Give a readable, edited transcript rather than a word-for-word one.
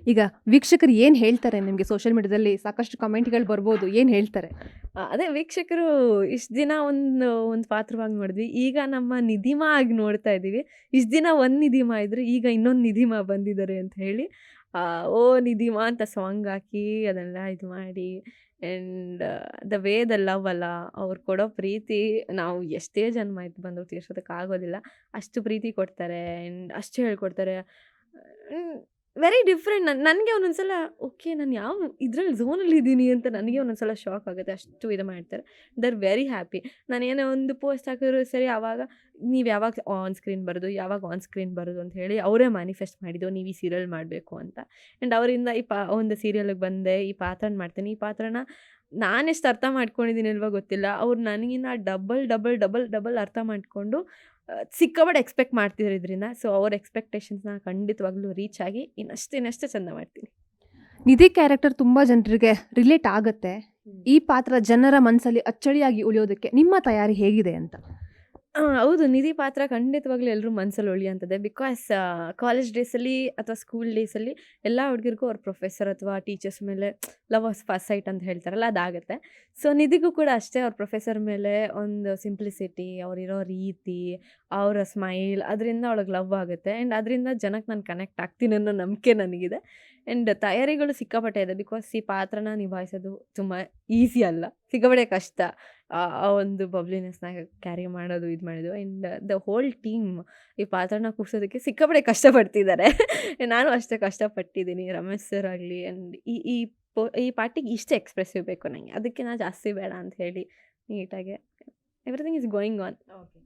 ಈಗ ವೀಕ್ಷಕರು ಏನು ಹೇಳ್ತಾರೆ ನಿಮಗೆ? ಸೋಷಿಯಲ್ ಮೀಡಿಯಾದಲ್ಲಿ ಸಾಕಷ್ಟು ಕಮೆಂಟ್‌ಗಳು ಬರ್ಬೋದು. ಏನು ಹೇಳ್ತಾರೆ? ಅದೇ ವೀಕ್ಷಕರು ಇಷ್ಟು ದಿನ ಒಂದು ಪಾತ್ರವಾಗಿ ನೋಡಿದ್ವಿ. ಈಗ ನಮ್ಮ ನಿಧಿಮಾ ಆಗಿ ನೋಡ್ತಾ ಇದ್ದೀವಿ. ಇಷ್ಟು ದಿನ ಒಂದು ನಿಧಿಮಾ ಇದ್ರು, ಈಗ ಇನ್ನೊಂದು ನಿಧಿಮಾ ಬಂದಿದ್ದಾರೆ ಅಂತ ಹೇಳಿ, ಓ ನಿಧಿಮಾ ಅಂತ ಸಾಂಗ್ ಹಾಕಿ ಅದೆಲ್ಲ ಇದು ಮಾಡಿ and the way the love ಅಲ್ಲ, ಅವ್ರು ಕೊಡೋ ಪ್ರೀತಿ ನಾವು ಎಷ್ಟೇ ಜನ್ಮ ಎತ್ತು ಬಂದರೂ ತೀರ್ಸೋದಕ್ಕಾಗೋದಿಲ್ಲ. ಅಷ್ಟು ಪ್ರೀತಿ ಕೊಡ್ತಾರೆ ಆ್ಯಂಡ್ ಅಷ್ಟು ಹೇಳ್ಕೊಡ್ತಾರೆ. Very different. ನನಗೆ ಒಂದೊಂದು ಸಲ ಓಕೆ ನಾನು ಯಾವ ಇದ್ರಲ್ಲಿ ಝೋನಲ್ಲಿ ಇದ್ದೀನಿ ಅಂತ ನನಗೆ ಒಂದೊಂದು ಸಲ ಶಾಕ್ ಆಗುತ್ತೆ. ಅಷ್ಟು ಇದು ಮಾಡ್ತಾರೆ. They are very happy. ನಾನು ಏನೇ ಒಂದು ಪೋಸ್ಟ್ ಹಾಕಿದ್ರು ಸರಿ, ಆವಾಗ ನೀವು ಯಾವಾಗ ಆನ್ ಸ್ಕ್ರೀನ್ ಬರೋದು, ಯಾವಾಗ ಆನ್ ಸ್ಕ್ರೀನ್ ಬರೋದು ಅಂತ ಹೇಳಿ ಅವರೇ ಮ್ಯಾನಿಫೆಸ್ಟ್ ಮಾಡಿದ್ದು ನೀವು ಈ ಸೀರಿಯಲ್ ಮಾಡಬೇಕು ಅಂತ. ಆ್ಯಂಡ್ ಅವರಿಂದ ಒಂದು ಸೀರಿಯಲ್‌ಗೆ ಬಂದೆ, ಈ ಪಾತ್ರನ ಮಾಡ್ತೀನಿ. ಈ ಪಾತ್ರನ ನಾನೆಷ್ಟು ಅರ್ಥ ಮಾಡ್ಕೊಂಡಿದ್ದೀನಿ ಅಲ್ವಾ ಗೊತ್ತಿಲ್ಲ. ಅವ್ರು ನನಗಿನ್ನ ಡಬಲ್ ಡಬಲ್ ಡಬಲ್ ಡಬಲ್ ಅರ್ಥ ಮಾಡಿಕೊಂಡು ಸಿಕ್ಕಾಪಟ್ಟೆ ಎಕ್ಸ್ಪೆಕ್ಟ್ ಮಾಡ್ತಿದ್ರು ಇದರಿಂದ. ಸೊ ಅವ್ರ ಎಕ್ಸ್ಪೆಕ್ಟೇಷನ್ಸ್‌ನ ಖಂಡಿತವಾಗ್ಲೂ ರೀಚ್ ಆಗಿ ಇನ್ನಷ್ಟು ಚಂದ ಮಾಡ್ತೀನಿ. ನಿಧಿ ಕ್ಯಾರೆಕ್ಟರ್ ತುಂಬ ಜನರಿಗೆ ರಿಲೇಟ್ ಆಗುತ್ತೆ. ಈ ಪಾತ್ರ ಜನರ ಮನಸ್ಸಲ್ಲಿ ಅಚ್ಚಳಿಯಾಗಿ ಉಳಿಯೋದಕ್ಕೆ ನಿಮ್ಮ ತಯಾರಿ ಹೇಗಿದೆ ಅಂತ? ಹೌದು. ನಿಧಿ ಪಾತ್ರ ಖಂಡಿತವಾಗ್ಲೂ ಎಲ್ಲರೂ ಮನಸ್ಸಲ್ಲಿ ಉಳಿಯುವಂಥದ್ದೇ. ಬಿಕಾಸ್ ಕಾಲೇಜ್ ಡೇಸಲ್ಲಿ ಅಥವಾ ಸ್ಕೂಲ್ ಡೇಸಲ್ಲಿ ಎಲ್ಲ ಹುಡುಗರಿಗೂ ಅವ್ರ ಪ್ರೊಫೆಸರ್ ಅಥವಾ ಟೀಚರ್ಸ್ ಮೇಲೆ ಲವ್ ಅಟ್ ಫಸ್ಟ್ ಸೈಟ್ ಅಂತ ಹೇಳ್ತಾರಲ್ಲ, ಅದಾಗುತ್ತೆ. ಸೊ ನಿಧಿಗೂ ಕೂಡ ಅಷ್ಟೇ ಅವ್ರ ಪ್ರೊಫೆಸರ್ ಮೇಲೆ ಒಂದು ಸಿಂಪ್ಲಿಸಿಟಿ, ಅವರಿರೋ ರೀತಿ, ಅವರ ಸ್ಮೈಲ್, ಅದರಿಂದ ಅವಳಿಗೆ ಲವ್ ಆಗುತ್ತೆ. ಆ್ಯಂಡ್ ಅದರಿಂದ ಜನಕ್ಕೆ ನಾನು ಕನೆಕ್ಟ್ ಆಗ್ತೀನಿ ಅನ್ನೋ ನಂಬಿಕೆ ನನಗಿದೆ. ಆ್ಯಂಡ್ ತಯಾರಿಗಳು ಸಿಕ್ಕಾಪಟ್ಟೆ ಇದೆ. ಬಿಕಾಸ್ ಈ ಪಾತ್ರನ ನಿಭಾಯಿಸೋದು ತುಂಬ ಈಸಿ ಅಲ್ಲ, ಸಿಕ್ಕಾಪಟ್ಟೆ ಕಷ್ಟ. ಆ ಒಂದು ಬಬ್ಲಿನೆಸ್‌ನ ಕ್ಯಾರಿ ಮಾಡೋದು, ಇದು ಮಾಡೋದು. ಆ್ಯಂಡ್ ದ ಹೋಲ್ ಟೀಮ್ ಈ ಪಾತ್ರನ ಕೂರ್ಸೋದಕ್ಕೆ ಸಿಕ್ಕಾಪಟ್ಟೆ ಕಷ್ಟಪಡ್ತಿದ್ದಾರೆ. ನಾನು ಅಷ್ಟೇ ಕಷ್ಟಪಟ್ಟಿದ್ದೀನಿ. ರಮೇಶ್ ಸರ್ ಆಗಲಿ ಆ್ಯಂಡ್ ಈ ಈ ಈ ಪಾರ್ಟಿಗೆ ಇಷ್ಟು ಎಕ್ಸ್‌ಪ್ರೆಸಿವ್ ಬೇಕು ನನಗೆ, ಅದಕ್ಕಿಂತ ಜಾಸ್ತಿ ಬೇಡ ಅಂತ ಹೇಳಿ ನೀಟಾಗಿ everything is going on. Okay.